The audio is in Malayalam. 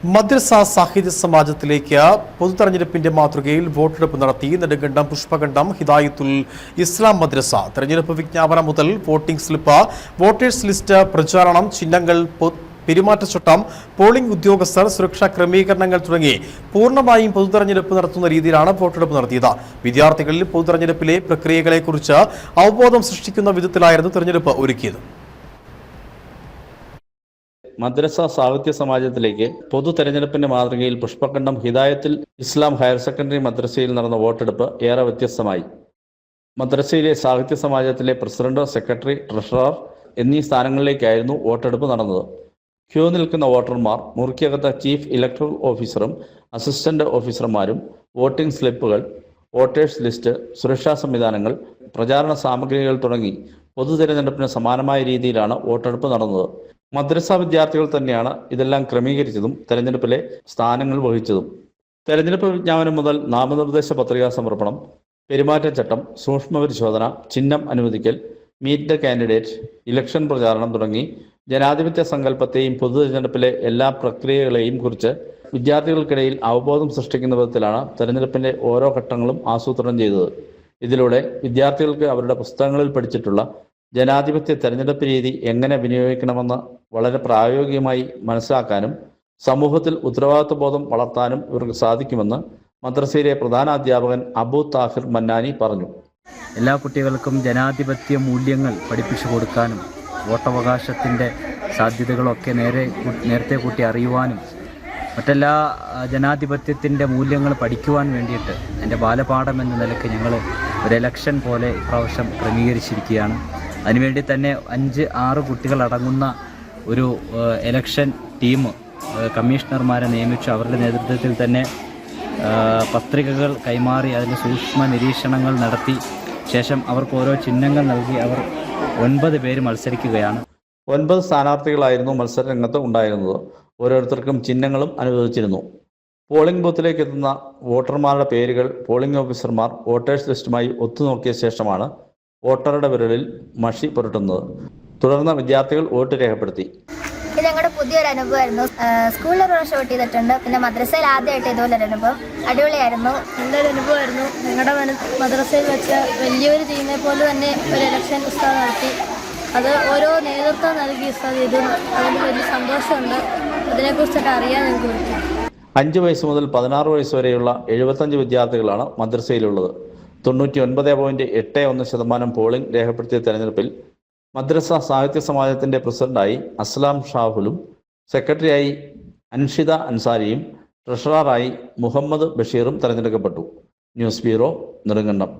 മദ്രസ സാഹിത്യ സമാജത്തിലേക്ക് പൊതുതെരഞ്ഞെടുപ്പിന്റെ മാതൃകയിൽ വോട്ടെടുപ്പ് നടത്തി. നെടുങ്കണ്ടം പുഷ്പകണ്ഠം ഹിദായത്തുൽ ഇസ്ലാം മദ്രസ തെരഞ്ഞെടുപ്പ് വിജ്ഞാപനം മുതൽ വോട്ടിംഗ് സ്ലിപ്പ്, വോട്ടേഴ്സ് ലിസ്റ്റ് പ്രചാരണം, ചിഹ്നങ്ങൾ, പെരുമാറ്റച്ചട്ടം, പോളിംഗ് ഉദ്യോഗസ്ഥർ, സുരക്ഷാ ക്രമീകരണങ്ങൾ തുടങ്ങി പൂർണ്ണമായും പൊതുതെരഞ്ഞെടുപ്പ് നടത്തുന്ന രീതിയിലാണ് വോട്ടെടുപ്പ് നടത്തിയത്. വിദ്യാർത്ഥികളിൽ പൊതുതെരഞ്ഞെടുപ്പിലെ പ്രക്രിയകളെക്കുറിച്ച് അവബോധം സൃഷ്ടിക്കുന്ന വിധത്തിലായിരുന്നു തെരഞ്ഞെടുപ്പ് ഒരുക്കിയത്. മദ്രസ സാഹിത്യ സമാജത്തിലേക്ക് പൊതു തെരഞ്ഞെടുപ്പിന്റെ മാതൃകയിൽ പുഷ്പകണ്ഠം ഹിദായത്തുൽ ഇസ്ലാം ഹയർ സെക്കൻഡറി മദ്രസയിൽ നടന്ന വോട്ടെടുപ്പ് ഏറെ വ്യത്യസ്തമായി. മദ്രസയിലെ സാഹിത്യ സമാജത്തിലെ പ്രസിഡന്റ്, സെക്രട്ടറി, ട്രഷറർ എന്നീ സ്ഥാനങ്ങളിലേക്കായിരുന്നു വോട്ടെടുപ്പ് നടന്നത്. ക്യൂ നിൽക്കുന്ന വോട്ടർമാർ മുറിക്കകത്ത് ചീഫ് ഇലക്ടറൽ ഓഫീസറും അസിസ്റ്റന്റ് ഓഫീസർമാരും വോട്ടിംഗ് സ്ലിപ്പുകൾ, വോട്ടേഴ്സ് ലിസ്റ്റ്, സുരക്ഷാ സംവിധാനങ്ങൾ, പ്രചാരണ സാമഗ്രികൾ തുടങ്ങി പൊതു തെരഞ്ഞെടുപ്പിന് സമാനമായ രീതിയിലാണ് വോട്ടെടുപ്പ് നടന്നത്. മദ്രസ വിദ്യാർത്ഥികൾ തന്നെയാണ് ഇതെല്ലാം ക്രമീകരിച്ചതും തെരഞ്ഞെടുപ്പിലെ സ്ഥാനങ്ങൾ വഹിച്ചതും. തെരഞ്ഞെടുപ്പ് വിജ്ഞാപനം മുതൽ നാമനിർദ്ദേശ പത്രികാ സമർപ്പണം, പെരുമാറ്റച്ചട്ടം, സൂക്ഷ്മ പരിശോധന, ചിഹ്നം അനുവദിക്കൽ, മീറ്റ് ദ കാൻഡിഡേറ്റ്, ഇലക്ഷൻ പ്രചാരണം തുടങ്ങി ജനാധിപത്യ സങ്കല്പത്തെയും പൊതു തെരഞ്ഞെടുപ്പിലെ എല്ലാ പ്രക്രിയകളെയും കുറിച്ച് വിദ്യാർത്ഥികൾക്കിടയിൽ അവബോധം സൃഷ്ടിക്കുന്ന വിധത്തിലാണ് തെരഞ്ഞെടുപ്പിന്റെ ഓരോ ഘട്ടങ്ങളും ആസൂത്രണം ചെയ്തത്. ഇതിലൂടെ വിദ്യാർത്ഥികൾക്ക് അവരുടെ പുസ്തകങ്ങളിൽ പഠിച്ചിട്ടുള്ള ജനാധിപത്യ തെരഞ്ഞെടുപ്പ് രീതി എങ്ങനെ വിനിയോഗിക്കണമെന്ന് വളരെ പ്രായോഗികമായി മനസ്സിലാക്കാനും സമൂഹത്തിൽ ഉത്തരവാദിത്വബോധം വളർത്താനും ഇവർക്ക് സാധിക്കുമെന്ന് മദ്രസയിലെ പ്രധാന അധ്യാപകൻ അബു താഹിർ മന്നാനി പറഞ്ഞു. എല്ലാ കുട്ടികൾക്കും ജനാധിപത്യ മൂല്യങ്ങൾ പഠിപ്പിച്ചു കൊടുക്കാനും വോട്ടവകാശത്തിൻ്റെ സാധ്യതകളൊക്കെ നേരത്തെ കൂട്ടി അറിയുവാനും മറ്റെല്ലാ ജനാധിപത്യത്തിൻ്റെ മൂല്യങ്ങൾ പഠിക്കുവാൻ വേണ്ടിയിട്ട് എൻ്റെ ബാലപാഠം എന്ന നിലയ്ക്ക് ഞങ്ങൾ ഒരു ഇലക്ഷൻ പോലെ ഇപ്രാവശ്യം ക്രമീകരിച്ചിരിക്കുകയാണ്. അതിനുവേണ്ടി തന്നെ 5-6 കുട്ടികളടങ്ങുന്ന ഒരു ഇലക്ഷൻ ടീം കമ്മീഷണർമാരെ നിയമിച്ചു. അവരുടെ നേതൃത്വത്തിൽ തന്നെ പത്രികകൾ കൈമാറി അതിൻ്റെ സൂക്ഷ്മ നിരീക്ഷണങ്ങൾ നടത്തി ശേഷം അവർക്ക് ഓരോ ചിഹ്നങ്ങൾ നൽകി അവർ 9 പേര് മത്സരിക്കുകയാണ്. 9 സ്ഥാനാർത്ഥികളായിരുന്നു മത്സര രംഗത്ത് ഉണ്ടായിരുന്നത്. ഓരോരുത്തർക്കും ചിഹ്നങ്ങളും അനുവദിച്ചിരുന്നു. പോളിംഗ് ബൂത്തിലേക്ക് എത്തുന്ന വോട്ടർമാരുടെ പേരുകൾ പോളിംഗ് ഓഫീസർമാർ വോട്ടേഴ്സ് ലിസ്റ്റുമായി ഒത്തുനോക്കിയ ശേഷമാണ് വോട്ടറുടെ വിരലിൽ മഷി പുരട്ടുന്നത്. തുടർന്ന് വിദ്യാർത്ഥികൾ വോട്ട് രേഖപ്പെടുത്തി. ഇത് ഞങ്ങളുടെ പുതിയൊരു അനുഭവമായിരുന്നു. സ്കൂളിൽ ഒരു പ്രാവശ്യം വോട്ട് ചെയ്തിട്ടുണ്ട്. പിന്നെ മദ്രസയിൽ ആദ്യമായിട്ട് ഇതുപോലൊരു അനുഭവം അടിപൊളിയായിരുന്നു. നല്ലൊരു അനുഭവമായിരുന്നു. ഞങ്ങളുടെ മദ്രസയിൽ വെച്ച് വലിയൊരു ടീമിനെ പോലെ തന്നെ ഒരു ഇലക്ഷൻ ഉസ്താദ് നടത്തി. അത് ഓരോ നേതൃത്വം നൽകി ഉസ്താദ് ചെയ്തു. അതിന് വലിയ സന്തോഷമുണ്ട്. അതിനെക്കുറിച്ചൊക്കെ അറിയാൻ ഞങ്ങൾക്ക് പറ്റി. 5 വയസ്സ് മുതൽ 16 വയസ്സ് വരെയുള്ള 75 വിദ്യാർത്ഥികളാണ് മദ്രസയിലുള്ളത്. 99.81% പോളിംഗ് രേഖപ്പെടുത്തിയ തെരഞ്ഞെടുപ്പിൽ മദ്രസ സാഹിത്യ സമാജത്തിന്റെ പ്രസിഡന്റായി അസ്ലാം ഷാഹുലും, സെക്രട്ടറിയായി അൻഷിദ അൻസാരിയും, ട്രഷററായി മുഹമ്മദ് ബഷീറും തെരഞ്ഞെടുക്കപ്പെട്ടു. News bureau, Nedumkandam.